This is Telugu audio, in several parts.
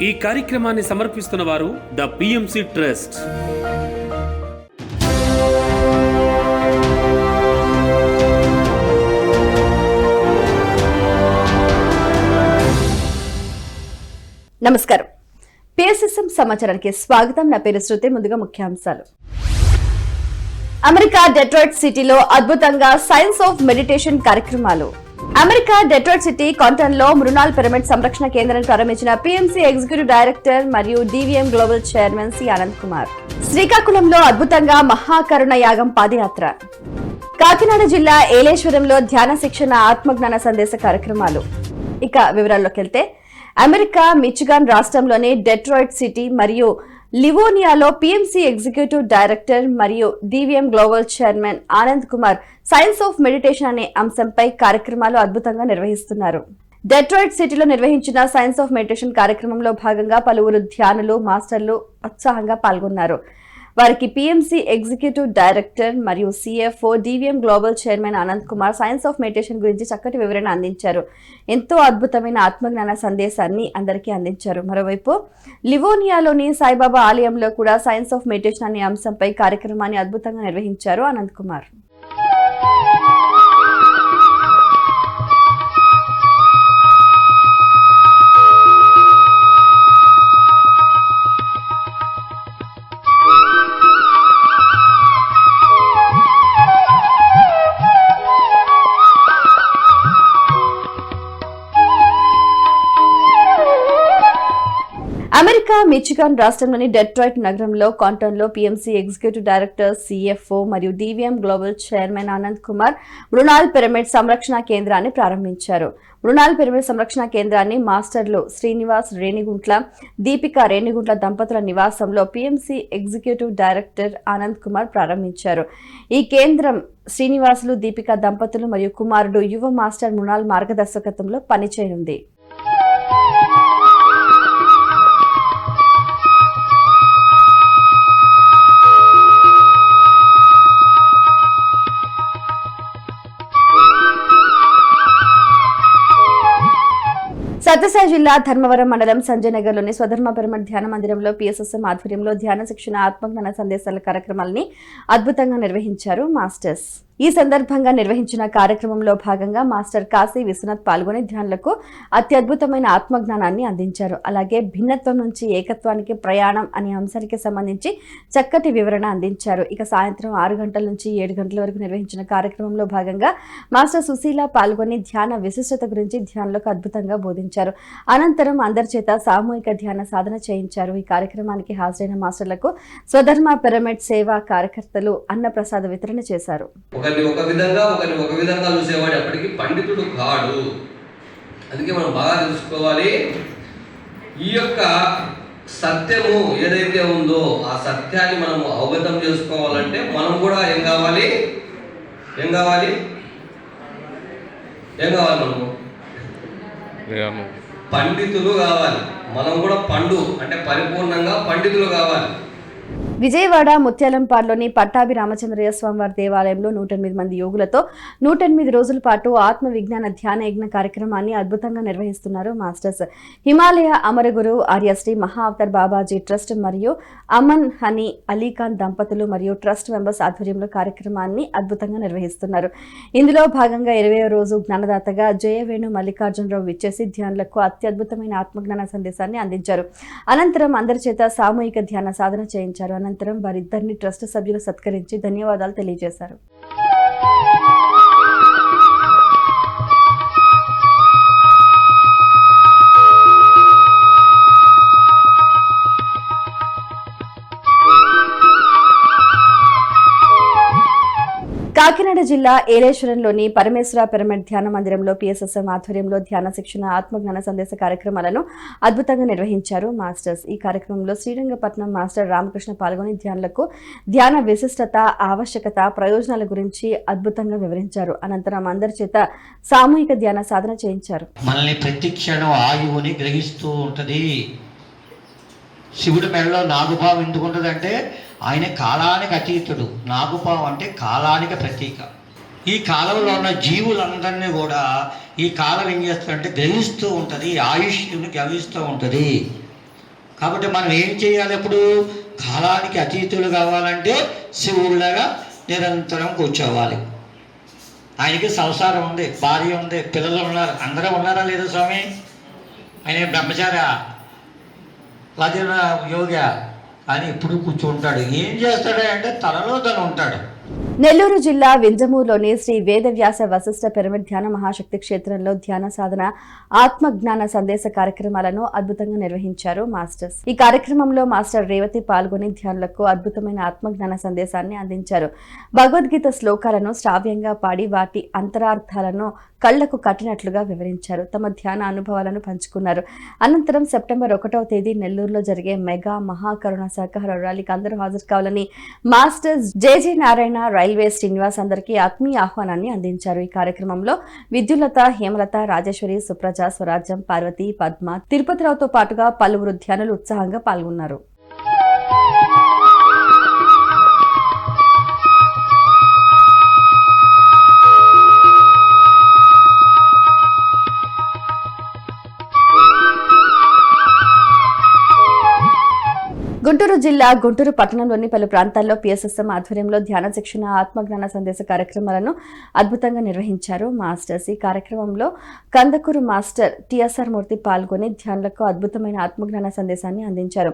ఈ కార్యక్రమాన్ని సమర్పిస్తున్న వారు ద పిఎంసి ట్రస్ట్. నమస్కారం. పిఎస్ఎస్ఎం సమాచారానికి స్వాగతం. నా పేరు శృతి. ముందుగా ముఖ్యాంశాలు. అమెరికా డెట్రాయిట్ సిటీలో అద్భుతంగా సైన్స్ ఆఫ్ మెడిటేషన్ కార్యక్రమాలు. అమెరికా డెట్రాయిట్ సిటీ కాంటన్ లో మృణాల్ పిరమిడ్ సంరక్షణ కేంద్రాన్ని ప్రారంభించిన పిఎంసి ఎగ్జిక్యూటివ్ డైరెక్టర్ మరియు DVM global chairman C Anand Kumar. శ్రీకాకుళంలో అద్భుతంగా మహాకరుణ యాగం పాదయాత్ర. కాకినాడ జిల్లా ఏలేశ్వరంలో ధ్యాన శిక్షణ ఆత్మజ్ఞాన సందేశ కార్యక్రమాలు. ఇక వివరాల్లోకి వెళ్తే, అమెరికా మిచిగాన్ రాష్ట్రంలోని డెట్రాయిట్ సిటీ మరియు లివోనియాలో పిఎంసి ఎగ్జిక్యూటివ్ డైరెక్టర్ మరియు DVM global chairman Anand Kumar science of meditation అనే అంశంపై కార్యక్రమాలు అద్భుతంగా నిర్వహిస్తున్నారు. డెట్రాయిట్ సిటీలో నిర్వహించిన సైన్స్ ఆఫ్ మెడిటేషన్ కార్యక్రమంలో భాగంగా పలువురు ధ్యానులు, మాస్టర్లు ఉత్సాహంగా పాల్గొన్నారు. వారికి పిఎంసి ఎగ్జిక్యూటివ్ డైరెక్టర్ మరియు CFO DVM global chairman Anand Kumar science of meditation గురించి చక్కటి వివరణ అందించారు. ఎంతో అద్భుతమైన ఆత్మజ్ఞాన సందేశాన్ని అందరికీ అందించారు. మరోవైపు లివోనియాలోని సాయిబాబా ఆలయంలో కూడా సైన్స్ ఆఫ్ మెడిటేషన్ అనే అంశంపై కార్యక్రమాన్ని అద్భుతంగా నిర్వహించారు ఆనంద్ కుమార్. అమెరికా మిచిగాన్ రాష్ట్రంలోని డెట్రాయిట్ నగరంలో కాంటన్లో పిఎంసి ఎగ్జిక్యూటివ్ డైరెక్టర్, సిఎఫ్ఓ మరియు DVM global chairman Anand Kumar Mrunal pyramid సంరక్షణ కేంద్రాన్ని ప్రారంభించారు. మృణాల్ పిరమిడ్ సంరక్షణ కేంద్రాన్ని మాస్టర్లు శ్రీనివాస్ రేణిగుంట్ల, దీపిక రేణిగుంట్ల దంపతుల నివాసంలో PMC executive director Anand Kumar ప్రారంభించారు. ఈ కేంద్రం శ్రీనివాసులు, దీపిక దంపతులు మరియు కుమారుడు యువ మాస్టర్ మృణాల్ మార్గదర్శకత్వంలో పనిచేయనుంది. సత్యసాయి జిల్లా ధర్మవరం మండలం సంజయ్ నగర్ లోని స్వధర్మ పిరమిడ్ ధ్యాన మందిరంలో పిఎస్ఎస్ఎం ఆధ్వర్యంలో ధ్యాన శిక్షణ ఆత్మజ్ఞాన సందేశాల కార్యక్రమాలని అద్భుతంగా నిర్వహించారు మాస్టర్స్. ఈ సందర్భంగా నిర్వహించిన కార్యక్రమంలో భాగంగా మాస్టర్ కాశీ విశ్వనాథ్ పాల్గొని ధ్యానులకు అత్యద్భుతమైన ఆత్మజ్ఞానాన్ని అందించారు. అలాగే భిన్నత్వం నుంచి ఏకత్వానికి ప్రయాణం అనే అంశానికి సంబంధించి చక్కటి వివరణ అందించారు. ఇక సాయంత్రం 6 గంటల నుంచి 7 గంటల వరకు నిర్వహించిన కార్యక్రమంలో భాగంగా మాస్టర్ సుశీల పాల్గొని ధ్యాన విశిష్టత గురించి ధ్యానులకు అద్భుతంగా బోధించారు. అనంతరం అందరి చేత సామూహిక ధ్యాన సాధన చేయించారు. ఈ కార్యక్రమానికి హాజరైన మాస్టర్లకు స్వధర్మ పిరమిడ్ సేవా కార్యకర్తలు అన్నప్రసాద వితరణ చేశారు. ఒకరిని ఒక విధంగా చూసేవాడు ఎప్పటికీ పండితుడు కాడు. అందుకే మనం బాగా తెలుసుకోవాలి. ఈ యొక్క సత్యము ఏదైతే ఉందో ఆ సత్యాన్ని మనము అవగతం చేసుకోవాలంటే మనం కూడా ఏం కావాలి మనము పండితులు కావాలి. మనం కూడా అంటే పరిపూర్ణంగా పండితులు కావాలి. విజయవాడ ముత్యాలంపాడులోని పట్టాభి రామచంద్రయ్య స్వామివారి దేవాలయంలో 108 మంది యోగులతో 108 రోజుల పాటు ఆత్మ విజ్ఞాన ధ్యాన యజ్ఞ కార్యక్రమాన్ని అద్భుతంగా నిర్వహిస్తున్నారు మాస్టర్స్. హిమాలయ అమరగురు ఆర్యశ్రీ మహా అవతార్ బాబాజీ ట్రస్ట్ మరియు అమన్ హనీ అలీఖాన్ దంపతులు మరియు ట్రస్ట్ మెంబర్స్ ఆధ్వర్యంలో కార్యక్రమాన్ని అద్భుతంగా నిర్వహిస్తున్నారు. ఇందులో భాగంగా 20వ రోజు జ్ఞానదాతగా జయవేణు మల్లికార్జునరావు విచ్చేసి ధ్యానులకు అత్యద్భుతమైన ఆత్మజ్ఞాన సందేశాన్ని అందించారు. అనంతరం అందరి చేత సామూహిక ధ్యాన సాధన చేయించారు. అనంతరం వారిద్దరిని ట్రస్ట్ సభ్యులు సత్కరించి ధన్యవాదాలు తెలియజేశారు. కాకినాడ జిల్లా ఏలేశ్వరంలోని పరమేశ్వర పిరమిడ్ ధ్యాన మందిరంలో పిఎస్ఎస్ఎం ఆధ్వర్యంలో ధ్యాన శిక్షణ ఆత్మజ్ఞాన సందేశ కార్యక్రమాలను అద్భుతంగా నిర్వహించారు మాస్టర్స్. ఈ కార్యక్రమంలో శ్రీరంగపట్నం మాస్టర్ రామకృష్ణ పాల్గొని ధ్యానులకు ధ్యాన విశిష్టత, ఆవశ్యకత, ప్రయోజనాల గురించి అద్భుతంగా వివరించారు. అనంతరం అందరి చేత సామూహిక ధ్యాన సాధన చేయించారు. మనల్ని ప్రతి క్షణం ఆయువుని గ్రహిస్తూ ఉంటది. శివుడి మెడలో నాగుపాము ఎందుకు ఉంటుందంటే ఆయన కాలానికి అతీతుడు. నాగుపాము అంటే కాలానికి ప్రతీక. ఈ కాలంలో ఉన్న జీవులందరినీ కూడా ఈ కాలం ఏం చేస్తుందంటే గ్రహిస్తూ ఉంటుంది, ఆయుష్ని గమనిస్తూ ఉంటుంది. కాబట్టి మనం ఏం చేయాలి? ఇప్పుడు కాలానికి అతీతులు కావాలంటే శివుడిలాగా నిరంతరం కూర్చోవాలి. ఆయనకి సంసారం ఉంది, భార్య ఉంది, పిల్లలు ఉన్నారు. అందరూ ఉన్నారా లేదా స్వామి? ఆయన బ్రహ్మచారి లేదా యోగ అని ఇప్పుడు కూర్చుంటాడు. ఏం చేస్తాడు అంటే తనలో తను ఉంటాడు. నెల్లూరు జిల్లా వింజమూరులోని శ్రీ వేదవ్యాస వశిష్ఠ పిరమిడ్ ధ్యాన మహాశక్తి క్షేత్రంలో ధ్యాన సాధన ఆత్మజ్ఞాన సందేశ కార్యక్రమాలను అద్భుతంగా నిర్వహించారు మాస్టర్స్. ఈ కార్యక్రమంలో మాస్టర్ రేవతి పాల్గొని ధ్యానులకు అద్భుతమైన ఆత్మజ్ఞాన సందేశాన్ని అందించారు. భగవద్గీత శ్లోకాలను శ్రావ్యంగా పాడి వాటి అంతరార్థాలను కళ్లకు కట్టినట్లుగా వివరించారు. తమ ధ్యాన అనుభవాలను పంచుకున్నారు. అనంతరం సెప్టెంబర్ 1వ తేదీ నెల్లూరులో జరిగే మెగా మహాకరుణ శాఖాహార ర్యాలీకి అందరూ హాజరు కావాలని మాస్టర్స్ జేజే నారాయణ, రైల్వే శ్రీనివాస్ అందరికీ ఆత్మీయ ఆహ్వానాన్ని అందించారు. ఈ కార్యక్రమంలో విద్యులత, హేమలత, రాజేశ్వరి, సుప్రజ, స్వరాజ్యం, పార్వతి, పద్మ, తిరుపతిరావుతో పాటుగా పలువురు ధ్యానులు ఉత్సాహంగా పాల్గొన్నారు. గుంటూరు జిల్లా గుంటూరు పట్టణంలోని పలు ప్రాంతాల్లో పిఎస్ఎస్ఎం ఆధ్వర్యంలో ధ్యాన శిక్షణ, ఆత్మజ్ఞాన సందేశ కార్యక్రమాలను అద్భుతంగా నిర్వహించారు మాస్టర్స్. ఈ కార్యక్రమంలో కందకూరు మాస్టర్ టిఎస్ఆర్ మూర్తి పాల్గొని ధ్యానులకు అద్భుతమైన ఆత్మజ్ఞాన సందేశాన్ని అందించారు.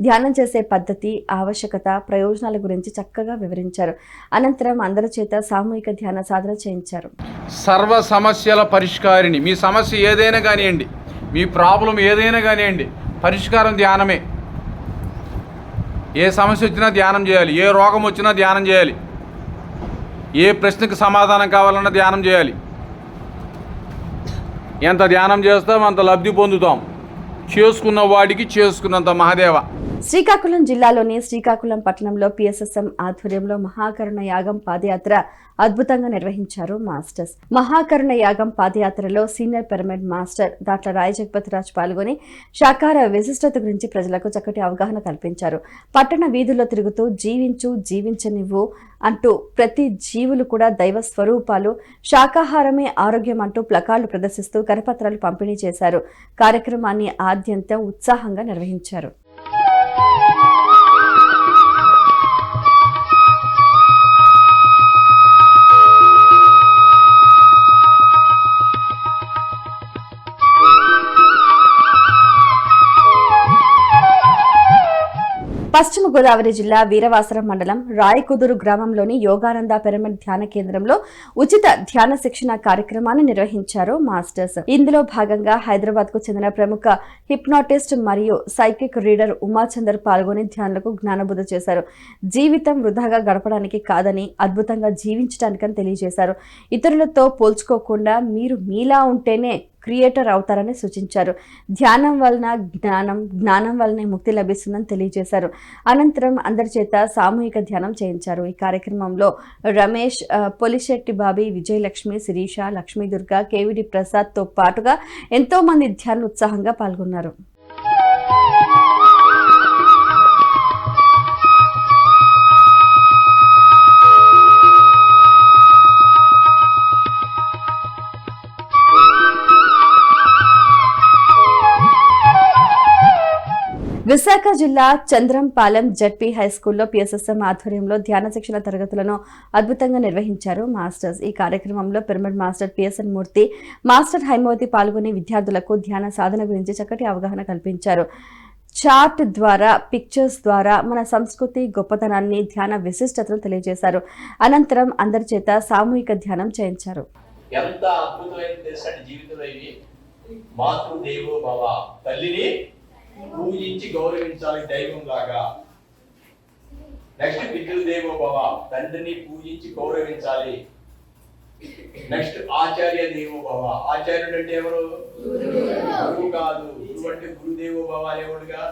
ధ్యానం చేసే పద్ధతి, ఆవశ్యకత, ప్రయోజనాల గురించి చక్కగా వివరించారు. అనంతరం అందరి చేత సామూహిక ధ్యాన సాధన చేయించారు. సర్వ సమస్యల పరిష్కారిణి. మీ సమస్య ఏదైనా కానివ్వండి, మీ ప్రాబ్లం ఏదైనా కానివ్వండి, పరిష్కారం ధ్యానమే. ఏ సమస్య వచ్చినా ధ్యానం చేయాలి, ఏ రోగం వచ్చినా ధ్యానం చేయాలి, ఏ ప్రశ్నకు సమాధానం కావాలన్నా ధ్యానం చేయాలి. ఎంత ధ్యానం చేస్తాం అంత లబ్ధి పొందుతాం. చేసుకున్న వాడికి చేసుకున్నంత మహాదేవ. శ్రీకాకుళం జిల్లాలోని శ్రీకాకుళం పట్టణంలో పిఎస్ఎస్ఎం ఆధ్వర్యంలో మహాకరుణ యాగం పాదయాత్ర అద్భుతంగా నిర్వహించారు మాస్టర్స్. మహాకరుణ యాగం పాదయాత్రలో సీనియర్ పిరమిడ్ మాస్టర్ దాట్ల రాయ జగపతిరాజ్ పాల్గొని శాకాహార విశిష్టత గురించి ప్రజలకు చక్కటి అవగాహన కల్పించారు. పట్టణ వీధుల్లో తిరుగుతూ జీవించు, జీవించనివ్వు అంటూ ప్రతి జీవులు కూడా దైవ స్వరూపాలు, శాకాహారమే ఆరోగ్యం అంటూ ప్లకార్డులు ప్రదర్శిస్తూ కరపత్రాలు పంపిణీ చేశారు. కార్యక్రమాన్ని ఆద్యంతం ఉత్సాహంగా నిర్వహించారు. పశ్చిమ గోదావరి జిల్లా వీరవాసరం మండలం రాయకుదురు గ్రామంలోని యోగానంద పిరమిడ్ ధ్యాన కేంద్రంలో ఉచిత ధ్యాన శిక్షణ కార్యక్రమాన్ని నిర్వహించారు మాస్టర్స్. ఇందులో భాగంగా హైదరాబాద్ కు చెందిన ప్రముఖ హిప్నాటిస్ట్ మరియు సైకిక్ రీడర్ ఉమాచందర్ పాల్గొని ధ్యానులకు జ్ఞానబోధ చేశారు. జీవితం వృధాగా గడపడానికి కాదని, అద్భుతంగా జీవించడానికని తెలియజేశారు. ఇతరులతో పోల్చుకోకుండా మీరు మీలా ఉంటేనే క్రియేటర్ అవుతారని సూచించారు. ధ్యానం వలన జ్ఞానం, జ్ఞానం వలనే ముక్తి లభిస్తుందని తెలియజేశారు. అనంతరం అందరి చేత సామూహిక ధ్యానం చేయించారు. ఈ కార్యక్రమంలో రమేష్, పొలిశెట్టి బాబీ, విజయలక్ష్మి, శిరీష, లక్ష్మీదుర్గ, కేవిడి ప్రసాద్ తో పాటుగా ఎంతో మంది ధ్యానులు ఉత్సాహంగా పాల్గొన్నారు. విశాఖ జిల్లా చంద్రంపాలెం జడ్పీ హైస్కూల్లో పిఎస్ఎస్ఎం ఆధ్వర్యంలో ధ్యాన శిక్షణ తరగతులను అద్భుతంగా నిర్వహించారు మాస్టర్స్. ఈ కార్యక్రమంలో పిరమిడ్ మాస్టర్ పిఎస్ఎన్ మూర్తి, మాస్టర్ హైమవతి పాల్గొని విద్యార్థులకు ధ్యాన సాధన గురించి చక్కటి అవగాహన కల్పించారు. చార్ట్ ద్వారా, పిక్చర్స్ ద్వారా మన సంస్కృతి గొప్పతనాన్ని, ధ్యాన విశిష్టతను తెలియజేశారు. అనంతరం అందరి చేత సామూహిక ధ్యానం చేయించారు. ఎంత అద్భుతమైన తెలుసండి జీవితంలో ఇది. మాతృదేవో భవ, తల్లిని పూజించి గౌరవించాలి దైవం లాగా. నెక్స్ట్ పితృదేవో భవ, తండ్రిని పూజించి గౌరవించాలి. నెక్స్ట్ ఆచార్య దేవో భవ. ఆచార్యుడు అంటే ఎవరు? గురువు కాదు. గురువు అంటే గురుదేవో భవ అనేవాడుగా.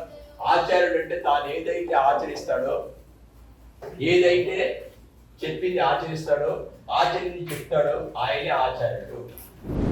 ఆచార్యుడు అంటే తాను ఏదైతే ఆచరిస్తాడో, ఏదైతే చెప్పింది ఆచరిస్తాడో, ఆచరించి చెప్తాడో ఆయనే ఆచార్యుడు.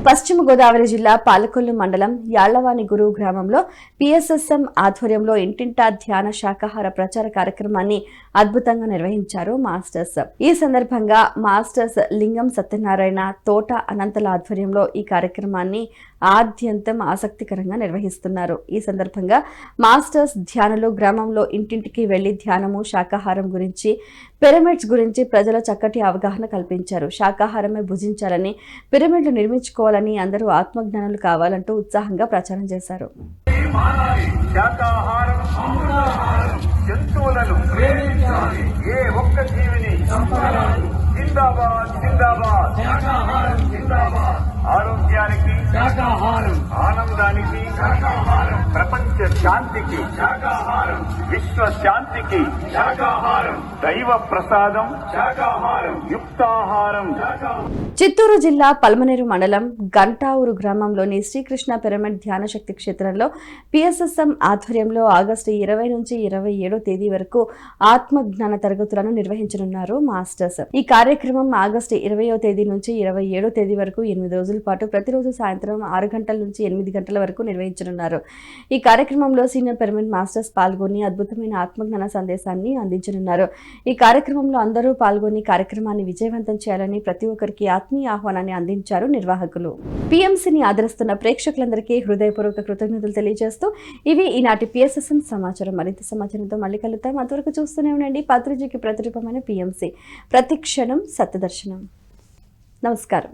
పశ్చిమ గోదావరి జిల్లా పాలకొల్లు మండలం యాళ్లవాని గురు గ్రామంలో పిఎస్ఎస్ఎం ఆధ్వర్యంలో ఇంటింటా ధ్యాన శాకాహార ప్రచార కార్యక్రమాన్ని అద్భుతంగా నిర్వహించారు మాస్టర్స్. ఈ సందర్భంగా మాస్టర్స్ లింగం సత్యనారాయణ, తోట అనంతల ఆధ్వర్యంలో ఈ కార్యక్రమాన్ని ఆద్యంతం ఆసక్తికరంగా నిర్వహిస్తున్నారు. ఈ సందర్భంగా మాస్టర్స్ ధ్యానులు గ్రామంలో ఇంటింటికి వెళ్లి ధ్యానము, శాకాహారం గురించి, పిరమిడ్స్ గురించి ప్రజల చక్కటి అవగాహన కల్పించారు. శాకాహారమే భుజించాలని, పిరమిడ్లు నిర్మించుకోవాలని, అందరూ ఆత్మజ్ఞానులు కావాలంటూ ఉత్సాహంగా ప్రచారం చేశారు. జంతువులను ప్రేమించాలి, ఏ ఒక్క జీవిని చంపరాదు. జిందాబాద్ జిందాబాద్ జిందాబాద్. ఆరోగ్యానికి శాకాహారం, ఆనందానికి శాకాహారం, ప్రపంచ శాంతికి శాకాహారం, విశ్వ శాంతికి శాకాహారం, దైవ ప్రసాదం శాకాహారం, యుక్తాహారం. చిత్తూరు జిల్లా పల్మనేరు మండలం గంటావూరు గ్రామంలోని శ్రీకృష్ణ పిరమిడ్ ధ్యాన శక్తి క్షేత్రంలో పిఎస్ఎస్ఎం ఆధ్వర్యంలో ఆగస్టు 20 నుంచి 27 తేదీ వరకు ఆత్మజ్ఞాన తరగతులను నిర్వహించనున్నారు మాస్టర్స్. ఈ కార్యక్రమం ఆగస్టు 20వ తేదీ నుంచి 27వ తేదీ వరకు 8 రోజుల పాటు ప్రతిరోజు సాయంత్రం 6 గంటల నుంచి 8 గంటల వరకు నిర్వహించనున్నారు. ఈ కార్యక్రమంలో సీనియర్ పిరమిడ్ మాస్టర్స్ పాల్గొని అద్భుతమైన ఆత్మజ్ఞాన సందేశాన్ని అందించనున్నారు. ఈ కార్యక్రమంలో అందరూ పాల్గొని కార్యక్రమాన్ని విజయవంతం చేయాలని ప్రతి ఒక్కరికి ఆత్మీయ ఆహ్వానాన్ని అందించారు నిర్వాహకులు. పిఎంసిని ఆదరిస్తున్న ప్రేక్షకులందరికీ హృదయపూర్వక కృతజ్ఞతలు తెలియజేస్తూ ఇవి ఈనాటి పిఎస్ఎస్ఎం సమాచారం. మరింత సమాచారంతో మళ్ళీ కలుద్దాం. అంతవరకు చూస్తూనే ఉండండి పత్రిజీకి ప్రతిరూపమైన పిఎంసి. ప్రతి క్షణం సత్యదర్శనం. నమస్కారం.